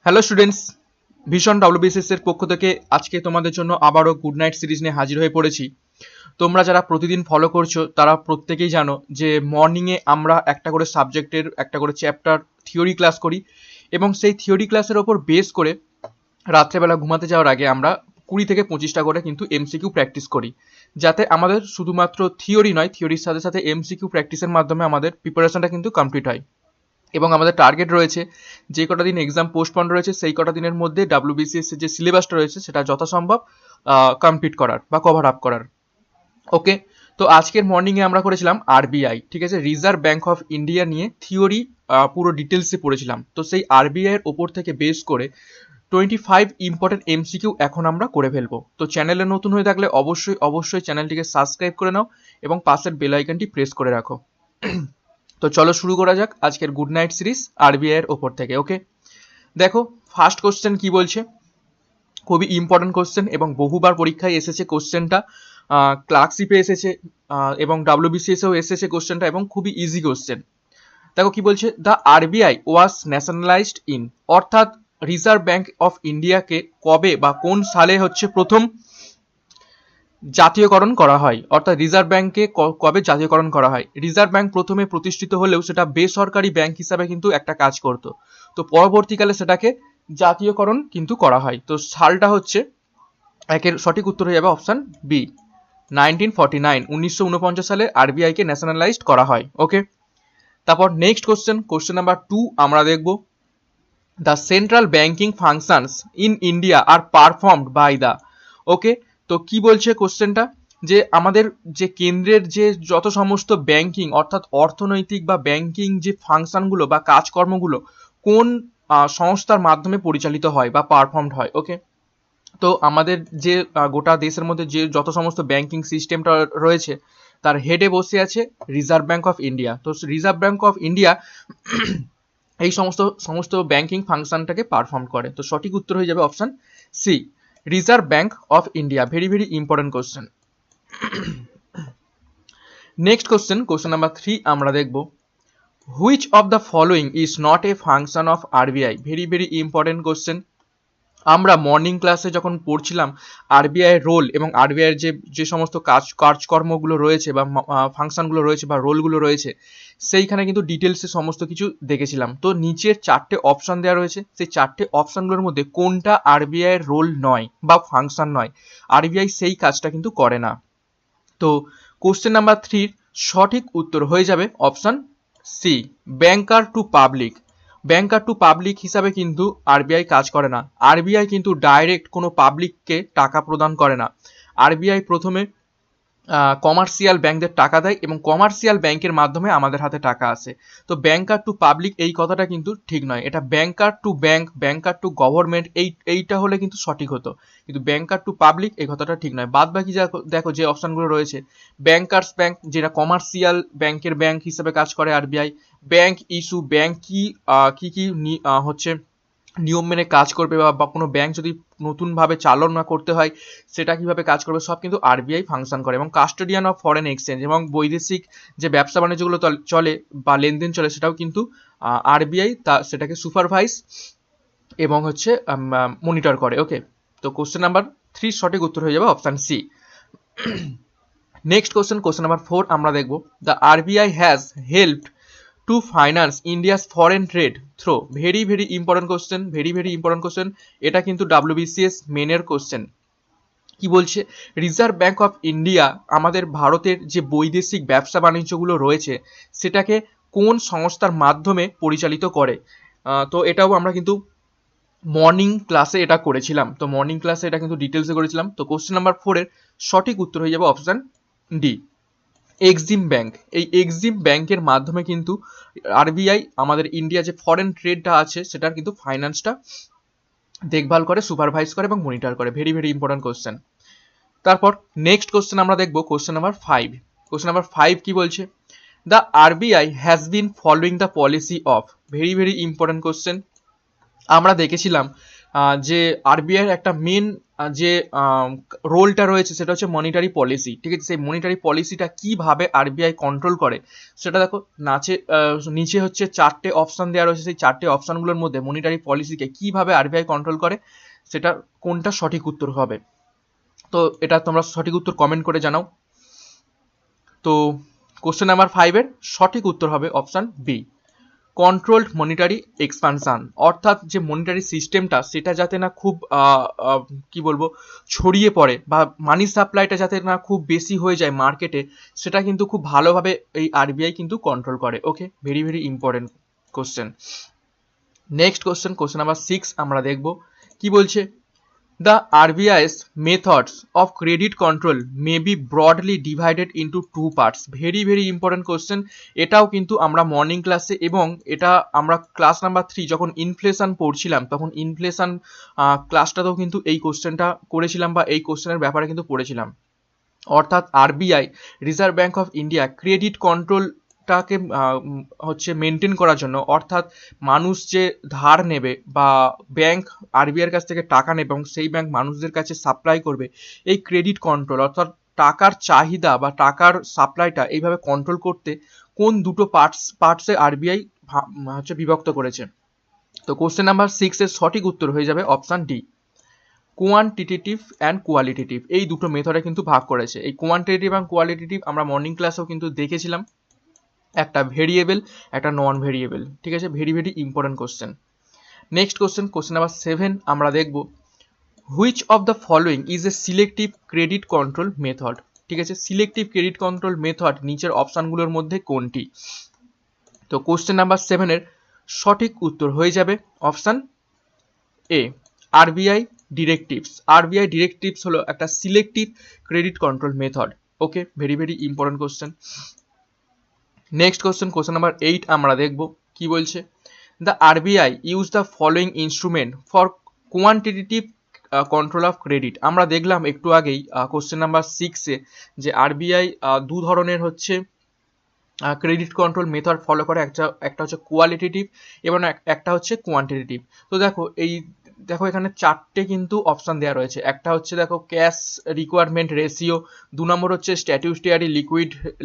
Hello students, ভীষণ WBCS এর পক্ষ থেকে আজকে তোমাদের জন্য আবারও গুড নাইট সিরিজ নিয়ে হাজির হয়ে পড়েছি। তোমরা যারা প্রতিদিন ফলো করছো তারা প্রত্যেকেই জানো যে মর্নিংয়ে আমরা একটা করে সাবজেক্টের একটা করে চ্যাপ্টার থিওরি ক্লাস করি এবং সেই থিওরি ক্লাসের ওপর বেস করে রাত্রেবেলা ঘুমাতে যাওয়ার আগে আমরা 20 থেকে 25টা করে কিন্তু এমসিকিউ প্র্যাকটিস করি, যাতে আমাদের শুধুমাত্র থিওরি নয়, থিওরির সাথে সাথে এমসিকিউ প্র্যাকটিসের মাধ্যমে আমাদের প্রিপারেশনটা কিন্তু কমপ্লিট হয়। এবং আমাদের টার্গেট রয়েছে যে কটা দিন এক্সাম পোস্টপন্ড রয়েছে সেই কটা দিনের মধ্যে ডাব্লিউবিসিএস এর যে সিলেবাসটা রয়েছে সেটা যথাসম্ভব কমপ্লিট করার বা কভার আপ করার। ওকে, তো আজকের মর্নিংয়ে আমরা করেছিলাম আরবিআই, ঠিক আছে, রিজার্ভ ব্যাঙ্ক অফ ইন্ডিয়া নিয়ে থিওরি পুরো ডিটেলসে পড়েছিলাম। তো সেই আরবিআই এর ওপর থেকে বেস করে 25 ইম্পর্টেন্ট এমসিকিউ এখন আমরা করে ফেলবো। তো চ্যানেলে নতুন হয়ে থাকলে অবশ্যই অবশ্যই চ্যানেলটিকে সাবস্ক্রাইব করে নাও এবং পাশের বেল আইকনটি প্রেস করে রাখো। তো চলো শুরু করা যাক আজকের গুড নাইট সিরিজ আরবিআই এর ওপর থেকে। ওকে, দেখো ফার্স্ট কোশ্চেন কি বলছে, খুবই ইম্পর্টেন্ট কোশ্চেন এবং বহুবার পরীক্ষায় এসেছে কোশ্চেনটা, ক্লার্কশিপে এসেছে এবং ডাব্লিউবিসিএসেও এসেছে কোশ্চেনটা এবং খুবই ইজি কোশ্চেন। দেখো কি বলছে, the RBI was nationalised in, অর্থাৎ রিজার্ভ ব্যাঙ্ক অফ ইন্ডিয়াকে কবে বা কোন সালে হচ্ছে প্রথম জাতীয়করণ করা হয়, অর্থাৎ রিজার্ভ ব্যাংকে কবে জাতীয়করণ করা হয়। রিজার্ভ ব্যাংক প্রথমে প্রতিষ্ঠিত হলেও সেটা বেসরকারি ব্যাংক হিসাবে কিন্তু একটা কাজ করত, তো পরবর্তীকালে সেটাকে জাতীয়করণ কিন্তু করা হয়। তো সালটা হচ্ছে একের সঠিক উত্তর হয়ে যাবে অপশন বি, 1949, 1949 সালে আরবিআই কে ন্যাশনালাইজড করা হয়। ওকে, তারপর নেক্সট কোশ্চেন নাম্বার 2 আমরা দেখব, the central banking functions in India are performed by the. Okay, তো কি বলছে কোশ্চেনটা, যে আমাদের যে কেন্দ্রের যে যত সমস্ত ব্যাংকিং অর্থাৎ অর্থনৈতিক বা ব্যাংকিং যে ফাংশনগুলো বা কাজকর্মগুলো কোন সংস্থার মাধ্যমে পরিচালিত হয় বা পারফর্মড হয়। ওকে, তো আমাদের যে গোটা দেশের মধ্যে যে যত সমস্ত ব্যাংকিং সিস্টেমটা রয়েছে তার হেডে বসে আছে রিজার্ভ ব্যাংক অফ ইন্ডিয়া। তো রিজার্ভ ব্যাংক অফ ইন্ডিয়া এই সমস্ত সমস্ত ব্যাংকিং ফাংশনটাকে পারফর্ম করে। তো সঠিক উত্তর হয়ে যাবে option C, Reserve Bank of India. Very very important question. Next question number 3 আমরা দেখব, which of the following is not a function of RBI. Very very important question. আমরা মর্নিং ক্লাসে যখন পড়ছিলাম আরবিআই এর রোল এবং আরবিআই এর যে সমস্ত কাজকর্মগুলো রয়েছে বা ফাংশনগুলো রয়েছে বা রোলগুলো রয়েছে সেইখানে কিন্তু ডিটেলসে সমস্ত কিছু দেখেছিলাম। তো নিচের 4টে অপশন দেওয়া রয়েছে, সেই 4টে অপশনগুলোর মধ্যে কোনটা আরবিআই এর রোল নয় বা ফাংশন নয়, আরবিআই সেই কাজটা কিন্তু করে না। তো কোশ্চেন নাম্বার 3 সঠিক উত্তর হয়ে যাবে option C, banker to public. Banker to public হিসাবে কিন্তু আরবিআই কাজ করে না। আরবিআই কিন্তু ডাইরেক্ট কোনো পাবলিককে টাকা প্রদান করে না। আরবিআই প্রথমে কমার্শিয়াল ব্যাংকদের টাকা দেয় এবং কমার্শিয়াল ব্যাংকের মাধ্যমে আমাদের হাতে টাকা আসে। তো ব্যাংকার টু পাবলিক এই কথাটা কিন্তু ঠিক নয়, এটা banker to bank, banker to government, এইটা হলে কিন্তু সঠিক হতো, কিন্তু ব্যাংকার টু পাবলিক এই কথাটা ঠিক নয়। বাদ বাকি দেখো যে অপশনগুলো রয়েছে, ব্যাংকার্স ব্যাংক যেটা কমার্শিয়াল ব্যাংকের ব্যাংক হিসেবে কাজ করে আরবিআই, ব্যাংক ইস্যু, ব্যাংক কি কি হচ্ছে নিয়ম মেনে কাজ করবে বা কোনো ব্যাংক যদি নতুনভাবে চালনা করতে হয় সেটা কিভাবে কাজ করবে সব কিন্তু আরবিআই ফাংশন করে। এবং কাস্টোডিয়ান অফ ফরেন এক্সচেঞ্জ এবং বৈদেশিক যে ব্যবসা বাণিজ্যগুলো চলে বা লেনদেন চলে সেটাও কিন্তু আরবিআই সেটাকে সুপারভাইজ এবং হচ্ছে মনিটর করে। ওকে, তো কোশ্চেন নাম্বার 3 সঠিক উত্তর হয়ে যাবে option C. Next question number 4 আমরা দেখব, the RBI has helped to finance India's foreign trade through. Very very important question, very very important question. এটা কিন্তু ডাব্লিউবিসিএস মেনের কোশ্চেন। কি বলছে, রিজার্ভ ব্যাংক অফ ইন্ডিয়া আমাদের ভারতের যে বৈদেশিক ব্যবসা বাণিজ্যগুলো রয়েছে সেটাকে কোন সংস্থার মাধ্যমে পরিচালিত করে। তো এটাও আমরা কিন্তু মর্নিং ক্লাসে এটা করেছিলাম, তো মর্নিং ক্লাসে এটা কিন্তু ডিটেলসে করেছিলাম। তো কোশ্চেন নাম্বার 4 এর সঠিক উত্তর হয়ে যাবে অপশন ডি, এক্সিম ব্যাংক। এই এক্সিম ব্যাংকের মাধ্যমে কিন্তু আরবিআই আমাদের ইন্ডিয়া যে ফরেন ট্রেডটা আছে সেটার কিন্তু ফাইন্যান্সটা দেখভাল করে, সুপারভাইজ করে এবং মনিটর করে। Very very important question. তারপর নেক্সট কোশ্চেন আমরা দেখব, কোশ্চেন নাম্বার 5। কোশ্চেন নাম্বার 5 কি বলছে, the RBI has been following the policy of. Very very important question. আমরা দেখেছিলাম যে আরবিআই এর একটা মেন যে রোলটা রয়েছে সেটা হচ্ছে মনিটারি পলিসি, ঠিক আছে। সেই মনিটারি পলিসিটা কিভাবে আরবিআই কন্ট্রোল করে সেটা দেখো, নিচে হচ্ছে 4টে অপশন দেওয়া রয়েছে। সেই 4টে অপশনগুলোর মধ্যে মনিটারি পলিসিকে কিভাবে আরবিআই কন্ট্রোল করে সেটা কোনটা সঠিক উত্তর হবে। তো এটা তোমরা সঠিক উত্তর কমেন্ট করে জানাও। তো কোশ্চেন নাম্বার 5 এর সঠিক উত্তর হবে option B, controlled monetary expansion. অর্থাৎ যে মনিটারি সিস্টেমটা সেটা যাতে না খুব কি বলবো ছড়িয়ে পড়ে, বা মানি সাপ্লাইটা যাতে না খুব বেশি হয়ে যায় মার্কেটে, সেটা কিন্তু খুব ভালোভাবে এই আরবিআই কিন্তু কন্ট্রোল করে। Okay, very very important question. Next question, question number 6 আমরা দেখব কি বলছে। The RBI's methods of credit control may be broadly divided into two parts. Very very important question. এটাও কিন্তু আমরা মর্নিং ক্লাসে এবং এটা আমরা ক্লাস নাম্বার 3 যখন ইনফ্লেশন পড়ছিলাম তখন ইনফ্লেশন ক্লাসটাতেও কিন্তু এই কোশ্চেনটা করেছিলাম, বা এই কোশ্চেনের ব্যাপারে কিন্তু পড়েছিলাম। অর্থাৎ RBI, reserve bank of India, credit কন্ট্রোলটাকে হচ্ছে মেনটেন করার জন্য, অর্থাৎ মানুষ যে ধার নেবে বা ব্যাংক আরবিআইয়ের কাছ থেকে টাকা নেবে এবং সেই ব্যাংক মানুষদের কাছে সাপ্লাই করবে, এই ক্রেডিট কন্ট্রোল অর্থাৎ টাকার চাহিদা বা টাকার সাপ্লাইটা এইভাবে কন্ট্রোল করতে কোন দুটো পার্টসে আরবিআই হচ্ছে বিভক্ত করেছে। তো কোশ্চেন নাম্বার 6 এর সঠিক উত্তর হয়ে যাবে option D, quantitative and qualitative. এই দুটো মেথডে কিন্তু ভাগ করেছে। এই কোয়ান্টিটেটিভ অ্যান্ড কোয়ালিটেটিভ আমরা মর্নিং ক্লাসেও কিন্তু দেখেছিলাম, একটা ভেরিয়েবল একটা নন ভেরিয়েবল, ঠিক আছে। Very very important question. Next question, question number 7 আমরা দেখব, which of the following is a selective credit control method. ঠিক আছে, সিলেক্টিভ ক্রেডিট কন্ট্রোল মেথড নিচের অপশানগুলোর মধ্যে কোনটি। তো কোশ্চেন নাম্বার 7 এর সঠিক উত্তর হয়ে যাবে option A, RBI directives. RBI directives হলো একটা selective credit control method. Okay, very very important question. Next question, question number 8 আমরা দেখব কি বলছে। The RBI use the following instrument for quantitative control of credit. আমরা দেখলাম একটু আগেই কোশ্চেন নাম্বার 6-এ যে আরবিআই দু ধরনের হচ্ছে ক্রেডিট কন্ট্রোল মেথড ফলো করে, একটা হচ্ছে কোয়ালিটেটিভ এবং একটা হচ্ছে কোয়ান্টিটেটিভ। তো দেখো এখানে 4টে কিন্তু অপশান দেওয়া রয়েছে। একটা হচ্ছে দেখো ক্যাশ রিকোয়ারমেন্ট রেশিও, 2 নম্বর হচ্ছে স্ট্যাটিউটারি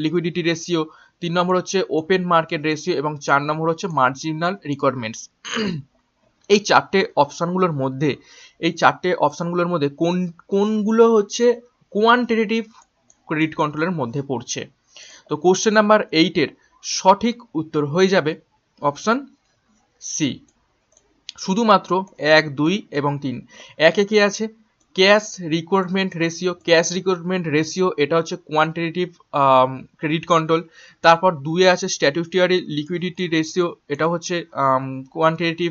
লিকুইডিটি রেশিও, 3 নম্বর হচ্ছে ওপেন মার্কেট রেশিও এবং 4 নম্বর হচ্ছে মার্জিনাল রিকোয়ারমেন্টস। এই 4টে অপশানগুলোর মধ্যে কোনগুলো হচ্ছে কোয়ান্টিটেটিভ ক্রেডিট কন্ট্রোলের মধ্যে পড়ছে। তো কোশ্চেন নাম্বার 8 এর সঠিক উত্তর হয়ে যাবে অপশন সি, শুধুমাত্র 1, 2 এবং 3। একে কি আছে, cash requirement ratio. Cash requirement ratio এটা হচ্ছে কোয়ান্টিটেটিভ ক্রেডিট কন্ট্রোল। তারপর 2-এ আছে স্ট্যাটিউটারি লিকুইডিটি রেশিও, এটা হচ্ছে কোয়ান্টিটেটিভ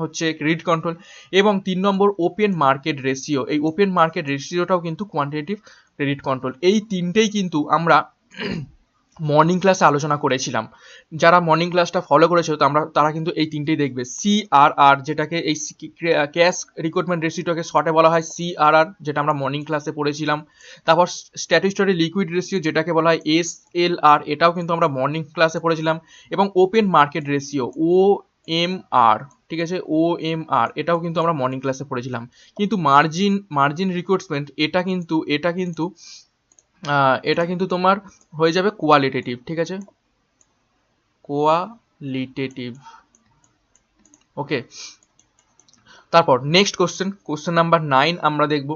হচ্ছে ক্রেডিট কন্ট্রোল। এবং 3 নম্বর ওপেন মার্কেট রেশিও, এই ওপেন মার্কেট রেশিওটাও কিন্তু কোয়ান্টিটেটিভ ক্রেডিট কন্ট্রোল। এই তিনটেই কিন্তু আমরা মর্নিং ক্লাসে আলোচনা করেছিলাম। যারা মর্নিং ক্লাসটা ফলো করেছে তারা কিন্তু এই তিনটেই দেখবে। সিআরআর, যেটাকে এই ক্যাশ রিক্রুটমেন্ট রেশিওটাকে শর্টে বলা হয় সিআরআর, যেটা আমরা মর্নিং ক্লাসে পড়েছিলাম। তারপর স্ট্যাটিউটারি লিকুইড রেশিও, যেটাকে বলা হয় এসএলআর, এটাও কিন্তু আমরা মর্নিং ক্লাসে পড়েছিলাম। এবং ওপেন মার্কেট রেশিও ওএমআর, ঠিক আছে, ওএমআর এটাও কিন্তু আমরা মর্নিং ক্লাসে পড়েছিলাম। কিন্তু মার্জিন রিক্রুটমেন্ট এটা কিন্তু তোমার হয়ে যাবে কোয়ালিটেটিভ, ঠিক আছে, কোয়ালিটেটিভ। ওকে, তারপর নেক্সট কোশ্চেন নাম্বার 9 আমরা দেখব,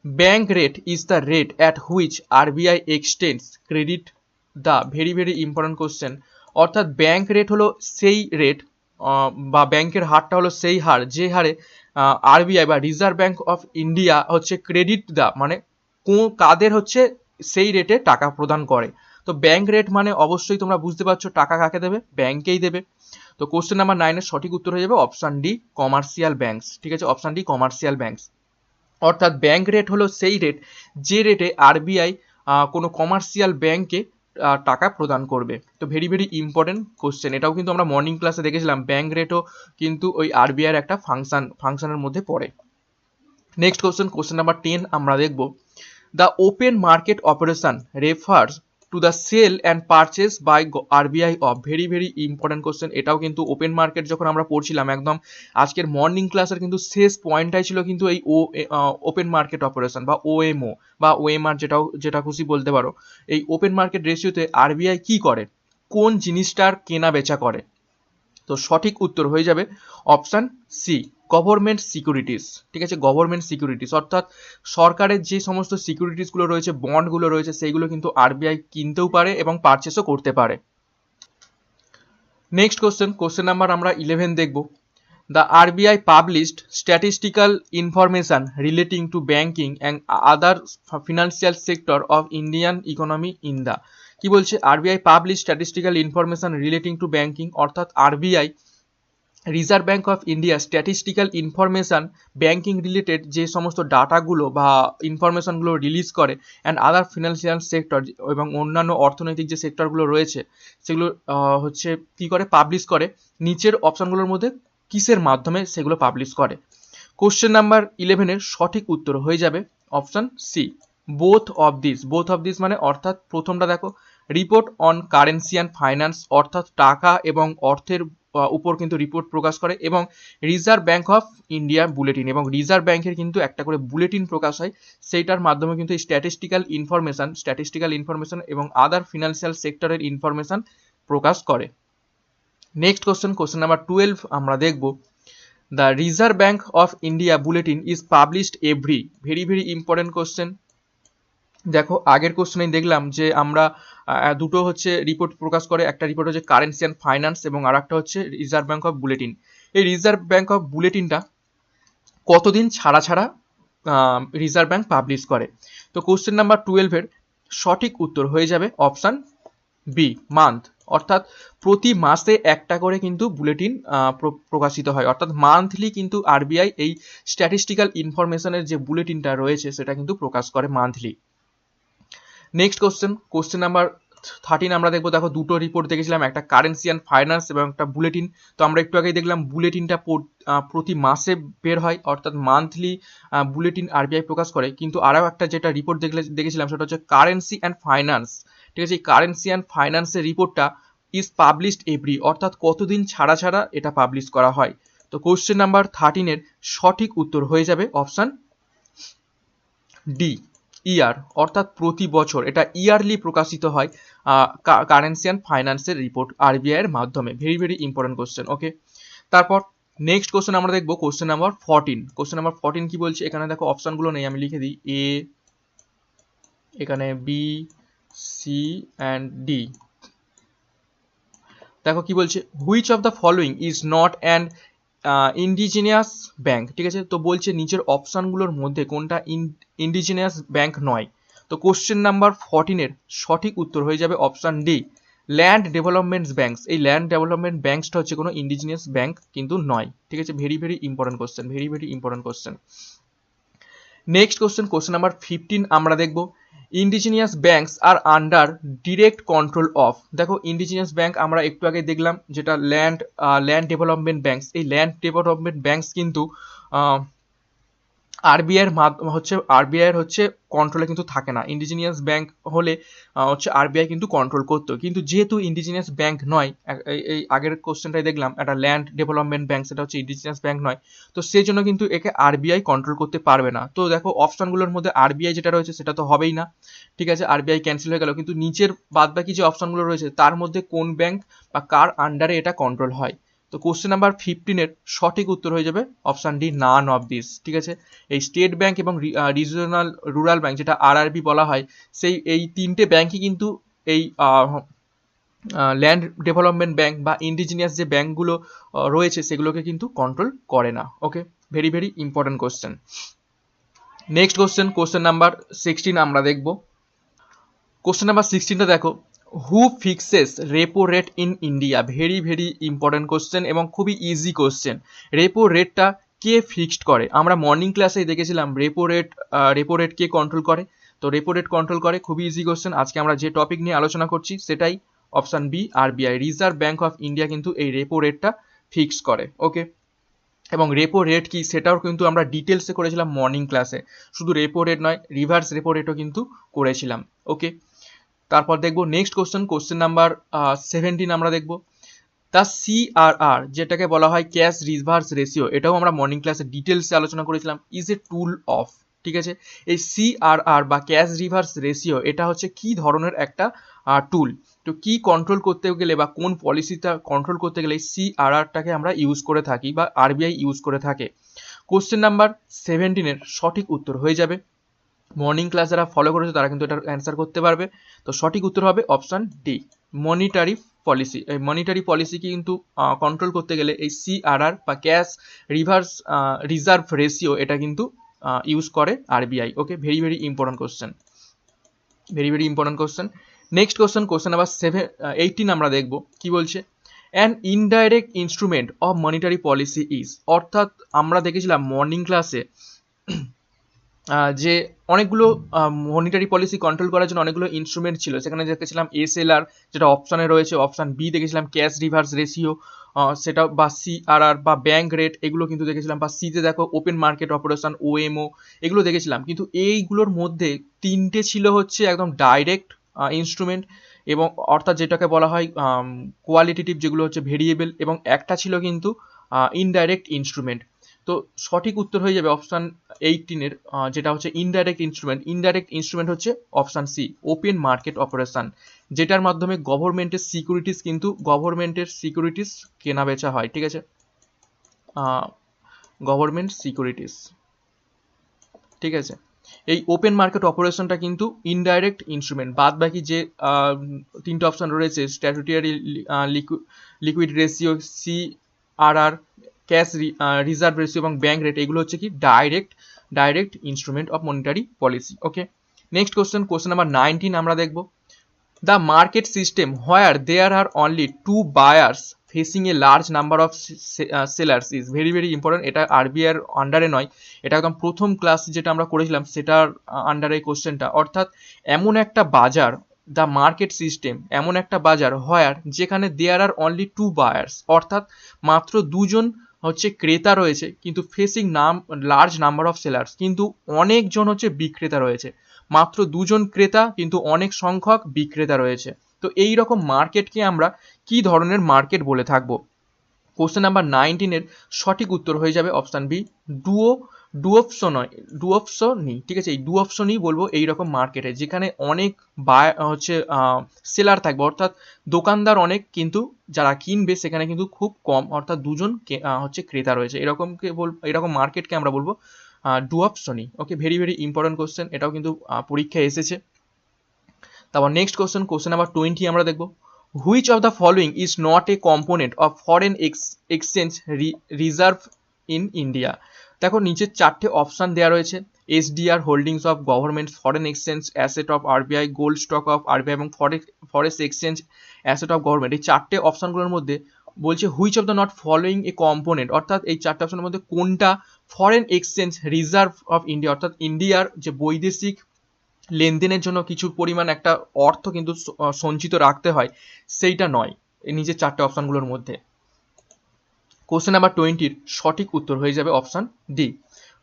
bank rate is the rate at which RBI extends credit the. Very very important question. অর্থাৎ ব্যাংক রেট হলো সেই রেট বা ব্যাংকের হারটা হলো সেই হার যে হারে আরবিআই বা রিজার্ভ ব্যাংক অফ ইন্ডিয়া হচ্ছে ক্রেডিট দা, মানে কাদের হচ্ছে সেই রেটে টাকা প্রদান করে। তো ব্যাংক রেট মানে অবশ্যই তোমরা বুঝতে পারছো টাকা কাকে দেবে, ব্যাংকেই দেবে। তো কোশ্চেন নাম্বার 9 এর সঠিক উত্তর হয়ে যাবে অপশন ডি, কমার্শিয়াল ব্যাংকস। ঠিক আছে, অপশন ডি, কমার্শিয়াল ব্যাংকস। অর্থাৎ ব্যাংক রেট হলো সেই রেট যে রেটে আরবিআই কোনো কমার্শিয়াল ব্যাংকে টাকা প্রদান করবে। তো ভেরি ভেরি ইম্পর্টেন্ট কোশ্চেন। এটাও কিন্তু আমরা মর্নিং ক্লাসে দেখেছিলাম, ব্যাংক রেটও কিন্তু ওই আরবিআইয়ের একটা ফাংশনের মধ্যে পড়ে। নেক্সট কোশ্চেন নাম্বার 10 আমরা দেখব, the open market operation refers to the sale and purchase by RBI of, very very important question. এটাও কিন্তু ওপেন মার্কেট যখন আমরা পড়ছিলাম একদম আজকের মর্নিং ক্লাসের কিন্তু শেষ পয়েন্টটাই ছিল কিন্তু এই ওপেন মার্কেট অপারেশন বা ওএমও বা ওএমআর, যেটা খুশি বলতে পারো। এই ওপেন মার্কেট রেশিওতে আরবিআই কি করে, কোন জিনিসটার কেনা বেচা করে? তো সঠিক উত্তর হয়ে যাবে অপশান সি, গভর্নমেন্ট সিকিউরিটিস। ঠিক আছে, গভর্নমেন্ট সিকিউরিটিস অর্থাৎ সরকারের যে সমস্ত সিকিউরিটিসগুলো রয়েছে, বন্ডগুলো রয়েছে, সেইগুলো কিন্তু আরবিআই কিনতেও পারে এবং পারচেসও করতে পারে। নেক্সট কোশ্চেন নাম্বার আমরা 11 দেখব। The RBI published statistical information relating to banking and other financial sector of Indian economy in the, কি বলছে, RBI publish statistical information relating to banking, অর্থাৎ RBI reserve bank of India statistical information banking related যে সমস্ত ডাটাগুলো বা ইনফরমেশনগুলো release করে and other financial sector এবং অন্যান্য অর্থনৈতিক যে সেক্টরগুলো রয়েছে সেগুলো হচ্ছে কী করে, পাবলিশ করে। নিচের অপশানগুলোর মধ্যে কিসের মাধ্যমে সেগুলো পাবলিশ করে? কোশ্চেন নাম্বার 11-এর সঠিক উত্তর হয়ে যাবে option C, both of this মানে অর্থাৎ প্রথমটা দেখো, report on currency and finance, অর্থাৎ টাকা এবং অর্থের উপর কিন্তু রিপোর্ট প্রকাশ করে, এবং reserve bank of India bulletin, এবং রিজার্ভ ব্যাঙ্কের কিন্তু একটা করে বুলেটিন প্রকাশ হয়, সেইটার মাধ্যমে কিন্তু এই স্ট্যাটিস্টিক্যাল ইনফরমেশন এবং আদার ফিনান্সিয়াল সেক্টরের ইনফরমেশন প্রকাশ করে। নেক্সট কোশ্চেন নাম্বার 12 আমরা দেখব। The reserve bank of India bulletin is published every, very very important question. দেখো আগের কোশ্চেনেই দেখলাম যে আমরা দুটো হচ্ছে রিপোর্ট প্রকাশ করে, একটা রিপোর্ট হচ্ছে কারেন্সি অ্যান্ড ফাইন্যান্স এবং আর একটা হচ্ছে রিজার্ভ ব্যাঙ্ক অফ বুলেটিন। এই রিজার্ভ ব্যাঙ্ক অফ বুলেটিনটা কতদিন ছাড়া ছাড়া রিজার্ভ ব্যাঙ্ক পাবলিশ করে? তো কোশ্চেন নাম্বার 12-এর সঠিক উত্তর হয়ে যাবে অপশান বি, মান্থ, অর্থাৎ প্রতি মাসে একটা করে কিন্তু বুলেটিন প্রকাশিত হয়, অর্থাৎ মান্থলি কিন্তু আরবিআই এই স্ট্যাটিস্টিক্যাল ইনফরমেশনের যে বুলেটিনটা রয়েছে সেটা কিন্তু প্রকাশ করে মান্থলি। নেক্সট কোশ্চেন নাম্বার 13 আমরা দেখবো। দেখো দুটো রিপোর্ট দেখেছিলাম, একটা কারেন্সি অ্যান্ড ফাইন্যান্স এবং একটা বুলেটিন। তো আমরা একটু আগেই দেখলাম বুলেটিনটা প্রতি মাসে বের হয়, অর্থাৎ মান্থলি বুলেটিন আরবিআই প্রকাশ করে। কিন্তু আরও একটা যেটা রিপোর্ট দেখেছিলাম সেটা হচ্ছে কারেন্সি অ্যান্ড ফাইন্যান্স। ঠিক আছে, এই কারেন্সি অ্যান্ড ফাইন্যান্সের রিপোর্টটা ইজ পাবলিশড এভরি, অর্থাৎ কতদিন ছাড়া ছাড়া এটা পাবলিশ করা হয়? তো কোশ্চেন নাম্বার 13-এর সঠিক উত্তর হয়ে যাবে অপশান ডি, ইয়ার, অর্থাৎ প্রতি বছর এটা ইয়ারলি প্রকাশিত হয় কারেন্সি অ্যান্ড ফাইন্যান্সের রিপোর্ট আরবিআই এর মাধ্যমে। Very very important question. Okay, তারপর নেক্সট কোশ্চেন আমরা দেখবো কোশ্চেন নাম্বার 14 কি বলছে? এখানে দেখো অপশানগুলো নেই, আমি লিখে দিই এ, এখানে বি, সি অ্যান্ড ডি। দেখো কি বলছে, which of the following is not an indigenous bank. ঠিক আছে, তো বলছে নিচের অপশানগুলোর মধ্যে কোনটা ইন্ডিজিনিয়াস ব্যাংক নয়? তো কোশ্চেন নাম্বার 14-এর সঠিক উত্তর হয়ে যাবে option D, land development banks. এই ল্যান্ড ডেভেলপমেন্ট ব্যাংকসটা হচ্ছে কোনো ইন্ডিজিনিয়াস ব্যাংক কিন্তু নয়। ঠিক আছে, very very important question. Next question number 15 আমরা দেখব। Indigenous banks are under direct control of. দেখো ইন্ডিজিনিয়াস ব্যাংক আমরা একটু আগে দেখলাম যেটা ল্যান্ড ডেভেলপমেন্ট ব্যাংকস। এই ল্যান্ড ডেভেলপমেন্ট ব্যাংকস কিন্তু আরবিআই হচ্ছে কন্ট্রোলে কিন্তু থাকে না। ইন্ডিজিনিয়াস ব্যাংক হলে হচ্ছে আরবিআই কিন্তু কন্ট্রোল করতো, কিন্তু যেহেতু ইন্ডিজিনিয়াস ব্যাংক নয়, এই আগের কোশ্চেনটাই দেখলাম একটা ল্যান্ড ডেভেলপমেন্ট ব্যাংক, সেটা হচ্ছে ইন্ডিজিনিয়াস ব্যাংক নয়, তো সেই জন্য কিন্তু একে আরবিআই কন্ট্রোল করতে পারবে না। তো দেখো অপশনগুলোর মধ্যে আরবিআই যেটা রয়েছে সেটা তো হবেই না, ঠিক আছে, আরবিআই ক্যান্সেল হয়ে গেল। কিন্তু নিচের বাদবাকি যে অপশনগুলো রয়েছে তার মধ্যে কোন ব্যাংক বা কার আন্ডারে এটা কন্ট্রোল হয়? তো কোশ্চেন নাম্বার 15-এর সঠিক উত্তর হয়ে যাবে option D, none of this. ঠিক আছে, এই স্টেট ব্যাংক এবং রিজিওনাল রুরাল ব্যাংক যেটা আরআরবি বলা হয়, এই তিনটে ব্যাংকই কিন্তু এই ল্যান্ড ডেভেলপমেন্ট ব্যাংক বা ইন্ডিজিনিয়াস যে ব্যাংকগুলো রয়েছে সেগুলোকে কিন্তু কন্ট্রোল করে না। Okay, very very important question. Next question number 16 আমরা দেখব। কোশ্চেন নাম্বার 16টা দেখো, who fixes repo rate in India? Very very important question এবং খুবই ইজি কোশ্চেন। রেপো রেটটা কে ফিক্সড করে? আমরা মর্নিং ক্লাসেই দেখেছিলাম রেপো রেট কে কন্ট্রোল করে। তো রেপো রেট কন্ট্রোল করে, খুবই ইজি কোশ্চেন। আজকে আমরা যে টপিক নিয়ে আলোচনা করছি সেটাই option B, RBI, reserve bank of India কিন্তু এই রেপো রেটটা ফিক্স করে। ওকে, এবং রেপো রেট কি সেটাও কিন্তু আমরা ডিটেলসে করেছিলাম মর্নিং ক্লাসে। শুধু রেপো রেট নয়, রিভার্স রেপো রেটও কিন্তু করেছিলাম। ওকে, তারপর দেখবো নেক্সট কোশ্চেন নাম্বার 17 আমরা দেখবো দ্য সিআরআর, যেটাকে বলা হয় ক্যাশ রিভার্স রেশিও, এটাও আমরা মর্নিং ক্লাসে ডিটেলসে আলোচনা করেছিলাম, ইজ এ টুল অফ। ঠিক আছে, এই সিআরআর বা ক্যাশ রিভার্স রেশিও এটা হচ্ছে কি ধরনের একটা টুল। তো কি কন্ট্রোল করতে গেলে বা কোন পলিসিটা কন্ট্রোল করতে গেলে সিআরআরটাকে আমরা ইউজ করে থাকি বা আরবিআই ইউজ করে থাকে। কোশ্চেন নাম্বার 17 সঠিক উত্তর হয়ে যাবে, মর্নিং ক্লাস যারা ফলো করেছে তারা কিন্তু এটার অ্যান্সার করতে পারবে। তো সঠিক উত্তর হবে অপশান ডি, মনিটারি পলিসি। এই মনিটারি পলিসিকে কিন্তু কন্ট্রোল করতে গেলে এই সিআরআর বা ক্যাশ রিভার্স রিজার্ভ রেশিও এটা কিন্তু ইউজ করে RBI. Okay, very very important question, very very important question. Next question number 18 আমরা দেখব কি বলছে, an indirect instrument of monetary policy is, অর্থাৎ আমরা দেখেছিলাম মর্নিং ক্লাসে যে অনেকগুলো মনিটারি পলিসি কন্ট্রোল করার জন্য অনেকগুলো ইনস্ট্রুমেন্ট ছিল, সেখানে দেখেছিলাম এসএলআর যেটা অপশানে রয়েছে, অপশান বি দেখেছিলাম ক্যাশ রিভার্স রেশিও, সেটা বা সিআরআর বা ব্যাংক রেট, এগুলো কিন্তু দেখেছিলাম, বা সিতে দেখো ওপেন মার্কেট অপারেশন ওএমও, এগুলো দেখেছিলাম। কিন্তু এইগুলোর মধ্যে তিনটে ছিল হচ্ছে একদম ডাইরেক্ট ইনস্ট্রুমেন্ট, এবং অর্থাৎ যেটাকে বলা হয় কোয়ালিটেটিভ, যেগুলো হচ্ছে ভেরিয়েবল, এবং একটা ছিল কিন্তু ইনডাইরেক্ট ইনস্ট্রুমেন্ট। তো সঠিক উত্তর হয়ে যাবে অপশান 18 যেটা হচ্ছে ইনডাইরেক্ট ইনস্ট্রুমেন্ট। ইনডাইরেক্ট ইনস্ট্রুমেন্ট হচ্ছে option C, open market operation, যেটার মাধ্যমে গভর্নমেন্টের সিকিউরিটিস কেনা বেচা হয়। ঠিক আছে, গভর্নমেন্ট সিকিউরিটিস। ঠিক আছে, এই ওপেন মার্কেট অপারেশনটা কিন্তু ইনডাইরেক্ট ইনস্ট্রুমেন্ট। বাদ বাকি যে তিনটে অপশান রয়েছে, statutory liquid ratio, CRR, cash reserve ratio এবং ব্যাংক রেট, এগুলো হচ্ছে কি direct instrument of monetary policy. Okay, next question number 19 আমরা দেখব, the market system where there are only two buyers facing a large number of sellers is, very very important. এটা RBI এর আন্ডারে নয়, এটা একদম প্রথম ক্লাস যেটা আমরা করেছিলাম সেটার আন্ডারে কোশ্চেনটা। অর্থাৎ এমন একটা বাজার, দ্য মার্কেট সিস্টেম এমন একটা বাজার হোয়ার, যেখানে there are only two buyers, অর্থাৎ মাত্র দুজন হচ্ছে ক্রেতা রয়েছে, কিন্তু facing large number of sellers, কিন্তু অনেকজন হচ্ছে বিক্রেতা রয়েছে। মাত্র দুজন ক্রেতা কিন্তু অনেক সংখ্যক বিক্রেতা রয়েছে। তো এই রকম মার্কেটকে আমরা কি ধরনের মার্কেট বলে থাকবো। কোশ্চেন নাম্বার 19 সঠিক উত্তর হয়ে যাবে অপশান বি, ডুওপসনি। ঠিক আছে, এই ডুওপসনি বলবো এইরকম মার্কেটে, যেখানে অনেক হচ্ছে সেলার থাকবে, অর্থাৎ দোকানদার অনেক, কিন্তু যারা কিনবে সেখানে কিন্তু খুব কম, অর্থাৎ দুজন হচ্ছে ক্রেতা রয়েছে, এরকম মার্কেটকে আমরা বলবো ডুওপসনি। ওকে, ভেরি ভেরি ইম্পর্টেন্ট কোশ্চেন, এটাও কিন্তু পরীক্ষায় এসেছে। তারপর নেক্সট কোশ্চেন নাম্বার 20 আমরা দেখব, which of the following is not A component of foreign exchange reserve in India. দেখো নিচে চারটে অপশান দেওয়া রয়েছে, SDR holdings of government, foreign exchange asset of RBI, gold stock of RBI এবং ফরেক্স exchange asset of government. এই চারটে অপশানগুলোর মধ্যে বলছে which of the not following A component, অর্থাৎ এই চারটে অপশানের মধ্যে কোনটা foreign exchange reserve of India, অর্থাৎ ইন্ডিয়ার যে বৈদেশিক লেনদেনের জন্য কিছু পরিমাণ একটা অর্থ কিন্তু সঞ্চিত রাখতে হয়, সেইটা নয় এই নিচের চারটে অপশানগুলোর মধ্যে। কোশ্চেন নাম্বার 20 সঠিক উত্তর হয়ে যাবে option D,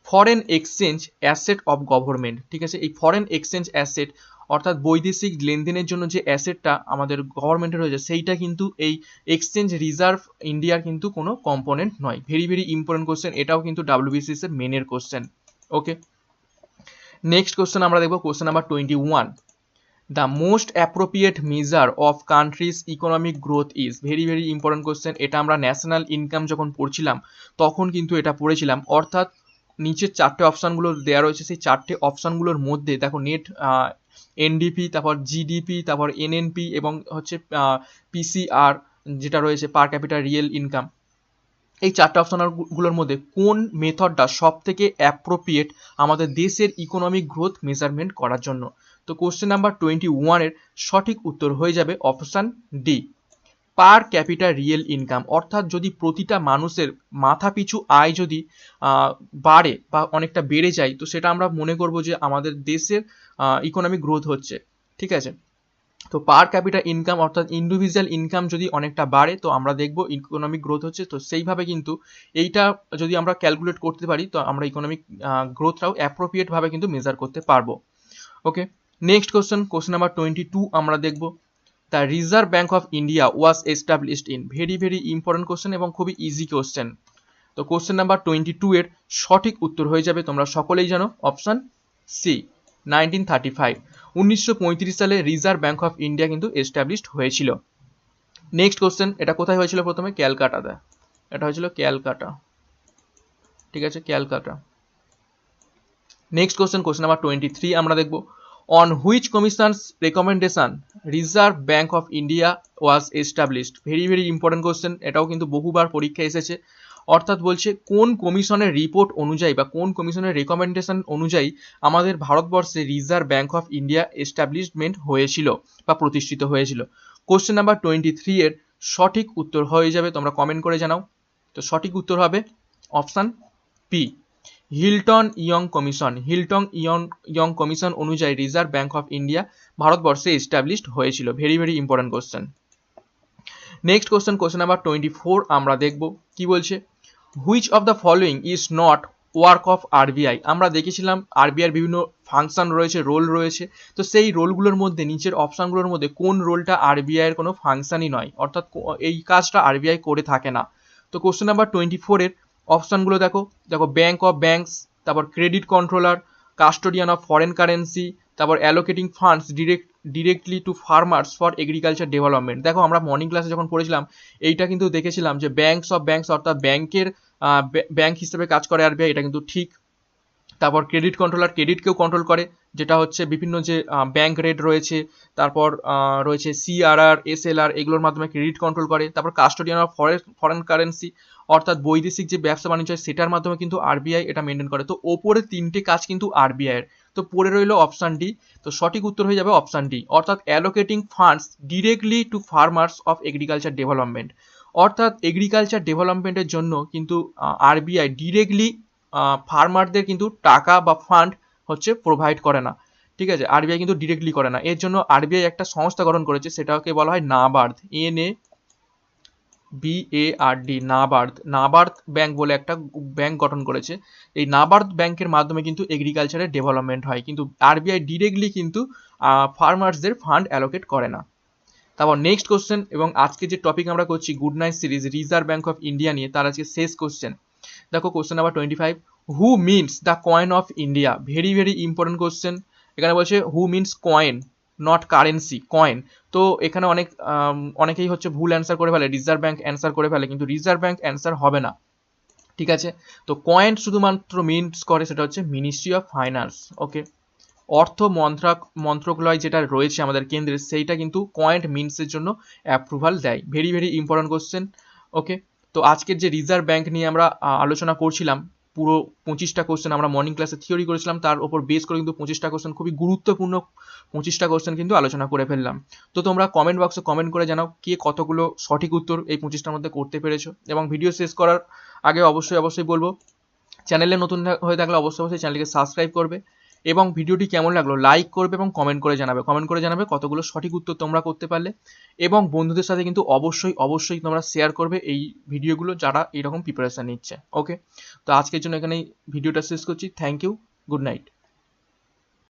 foreign exchange asset of government. ঠিক আছে, এই ফরেন এক্সচেঞ্জ অ্যাসেট অর্থাৎ বৈদেশিক লেনদেনের জন্য যে অ্যাসেটটা আমাদের গভর্নমেন্টের রয়েছে, সেইটা কিন্তু এই এক্সচেঞ্জ রিজার্ভ ইন্ডিয়ার কিন্তু কোনো কম্পোনেন্ট নয়। ভেরি ভেরি ইম্পর্টেন্ট কোশ্চেন, এটাও কিন্তু ডাব্লিউবিসিএস এর মেনের কোশ্চেন। ওকে, নেক্সট কোশ্চেন আমরা দেখবো question number 21, the most appropriate measure of countries economic growth is, very very important question. এটা আমরা ন্যাশনাল ইনকাম যখন পড়ছিলাম তখন কিন্তু এটা পড়েছিলাম। অর্থাৎ নিচের চারটে অপশানগুলো দেওয়া রয়েছে, সেই চারটে অপশানগুলোর মধ্যে দেখো নেট এনডিপি, তারপর জিডিপি, তারপর এনএনপি এবং হচ্ছে পিসিআর যেটা রয়েছে পার ক্যাপিটাল রিয়েল ইনকাম, এই চারটে অপশনগুলোর মধ্যে কোন মেথডটা সব থেকে অ্যাপ্রোপ্রিয়েট আমাদের দেশের ইকোনমিক গ্রোথ মেজারমেন্ট করার জন্য। তো কোশ্চেন নাম্বার 21 সঠিক উত্তর হয়ে যাবে অপশান ডি, পার ক্যাপিটাল রিয়েল ইনকাম। অর্থাৎ যদি প্রতিটা মানুষের মাথা পিছু আয় যদি বাড়ে বা অনেকটা বেড়ে যায়, তো সেটা আমরা মনে করব যে আমাদের দেশের ইকোনমিক গ্রোথ হচ্ছে। ঠিক আছে, তো পার ক্যাপিটাল ইনকাম অর্থাৎ ইন্ডিভিজুয়াল ইনকাম যদি অনেকটা বাড়ে তো আমরা দেখব ইকোনমিক গ্রোথ হচ্ছে। তো সেইভাবে কিন্তু এইটা যদি আমরা ক্যালকুলেট করতে পারি তো আমরা ইকোনমিক গ্রোথটাও অ্যাপ্রোপ্রিয়েটভাবে কিন্তু মেজার করতে পারবো। ওকে, নেক্সট কোশ্চেন নাম্বার 22 আমরা দেখব। The reserve bank of India was established in, very very important question এবং খুবই ইজি কোশ্চেন। তো কোশ্চেন নাম্বার 22 এর সঠিক উত্তর হয়ে যাবে, তোমরা সকলেই জানো, অপশন সি, 1935। 1935 সালে রিজার্ভ ব্যাঙ্ক অফ ইন্ডিয়া কিন্তু এস্টাবলিশড হয়েছিল। নেক্সট কোশ্চেন, এটা কোথায় হয়েছিল? প্রথমে ক্যালকাটাতে, এটা হয়েছিল ক্যালকাটা, ঠিক আছে, ক্যালকাটা। নেক্সট কোশ্চেন নাম্বার 23 আমরা দেখব। On which commission's recommendation Reserve bank of India was established, very very important question, এটাও কিন্তু বহুবার পরীক্ষায় এসেছে। অর্থাৎ বলছে কোন কমিশনের রিপোর্ট অনুযায়ী বা কোন কমিশনের রেকমেন্ডেশন অনুযায়ী আমাদের ভারতবর্ষে reserve bank of India establishment হয়েছিল বা প্রতিষ্ঠিত হয়েছিল। কোশ্চেন নাম্বার 23 এর সঠিক উত্তর হয়ে যাবে, তোমরা কমেন্ট করে জানাও। তো সঠিক উত্তর হবে option P, Hilton young commission. Hilton young commission অনুযায়ী রিজার্ভ ব্যাঙ্ক অফ ইন্ডিয়া ভারতবর্ষে এস্টাবলিশড হয়েছিল। Very very important question. Next question number 24 আমরা দেখব। কি বলছে? Which of the following is not work of RBI. আমরা দেখেছিলাম আরবিআইয়ের বিভিন্ন ফাংশন রয়েছে, রোল রয়েছে। তো সেই রোলগুলোর মধ্যে, নিচের অপশানগুলোর মধ্যে কোন রোলটা আরবিআইয়ের কোনো ফাংশনই নয়, অর্থাৎ এই কাজটা আরবিআই করে থাকে না। তো কোশ্চেন নাম্বার 24 এর অপশানগুলো দেখো। ব্যাঙ্ক অফ ব্যাঙ্কস, তারপর credit controller, custodian of foreign currency, তারপর allocating funds directly to farmers for agriculture development. দেখো আমরা মর্নিং ক্লাসে যখন পড়েছিলাম এইটা কিন্তু দেখেছিলাম যে ব্যাঙ্কস অফ ব্যাঙ্কস অর্থাৎ ব্যাংকের ব্যাংক হিসেবে কাজ করে আরবিআই, এটা কিন্তু ঠিক। তারপর ক্রেডিট কন্ট্রোলার ক্রেডিটকেও কন্ট্রোল করে, যেটা হচ্ছে বিভিন্ন যে ব্যাংক রেট রয়েছে, তারপর রয়েছে সিআরআর, এসএলআর, এগুলোর মাধ্যমে ক্রেডিট কন্ট্রোল করে। তারপর কাস্টোডিয়ান অফ ফরেন কারেন্সি, অর্থাৎ বৈদেশিক যে ব্যবসা বাণিজ্য হয় সেটার মাধ্যমে কিন্তু আরবিআই এটা মেনটেন করে। তো ওপরে তিনটে কাজ কিন্তু আরবিআইয়ের। তো পড়ে রইল অপশান ডি। তো সঠিক উত্তর হয়ে যাবে অপশান ডি, অর্থাৎ allocating funds directly to farmers of agriculture development. অর্থাৎ এগ্রিকালচার ডেভেলপমেন্টের জন্য কিন্তু আরবিআই ডিরেক্টলি ফার্মারদের কিন্তু টাকা বা ফান্ড হচ্ছে প্রোভাইড করে না, ঠিক আছে, আরবিআই কিন্তু ডিরেক্টলি করে না। এর জন্য আরবিআই একটা সংস্থা গঠন করেছে, সেটাকে বলা হয় নাবার্ড, NABARD, নাবার্ড ব্যাংক বলে একটা ব্যাংক গঠন করেছে। এই নাবার্ড ব্যাংকের মাধ্যমে কিন্তু এগ্রিকালচারের ডেভেলপমেন্ট হয়, কিন্তু আরবিআই ডিরেক্টলি কিন্তু ফার্মার্সদের ফান্ড অ্যালোকেট করে না। তারপর নেক্সট কোশ্চেন, এবং আজকে যে টপিক আমরা করছি good night series reserve bank of India নিয়ে, তার আজকে শেষ কোশ্চেন। দেখো question number 25, who means the coin of India, very very important question. এখানে বলছে who means coin, not currency, coin. তো এখানে অনেকেই হচ্ছে ভুল অ্যান্সার করে ফেলে, রিজার্ভ ব্যাঙ্ক অ্যান্সার করে ফেলে, কিন্তু রিজার্ভ ব্যাঙ্ক অ্যান্সার হবে না, ঠিক আছে। তো কয়েন শুধুমাত্র মিনস করে সেটা হচ্ছে মিনিস্ট্রি অফ ফাইন্যান্স, ওকে। অর্থ মন্ত্রকালয় যেটা রয়েছে আমাদের কেন্দ্রে, সেইটা কিন্তু কয়েন্ট মিনসের জন্য অ্যাপ্রুভাল দেয়। ভেরি ভেরি ইম্পর্টেন্ট কোশ্চেন, ওকে। তো আজকের যে রিজার্ভ ব্যাঙ্ক নিয়ে আমরা আলোচনা করছিলাম, পুরো 25টা কোশ্চেন আমরা মর্নিং ক্লাসে থিওরি করেছিলাম, তার উপর বেস করে কিন্তু 25টা কোশ্চেন, খুবই গুরুত্বপূর্ণ 25টা কোশ্চেন কিন্তু আলোচনা করে ফেললাম। তো তোমরা কমেন্ট বক্সে কমেন্ট করে জানাও কে কতগুলো সঠিক উত্তর এই 25টার মধ্যে করতে পেরেছো। এবং ভিডিও শেষ করার আগে অবশ্যই বলবো, চ্যানেলে নতুন হয়ে থাকলে অবশ্যই চ্যানেলকে সাবস্ক্রাইব করবে, এবং ভিডিওটি কেমন লাগলো লাইক করবে এবং কমেন্ট করে জানাবে কতগুলো সঠিক উত্তর তোমরা করতে পারলে। এবং বন্ধুদের সাথে কিন্তু অবশ্যই তোমরা শেয়ার করবে এই ভিডিওগুলো যারা এইরকম প্রিপারেশন নিচ্ছে, ওকে। তো আজকের জন্য এখানেই ভিডিওটা শেষ করছি। Thank you, good night.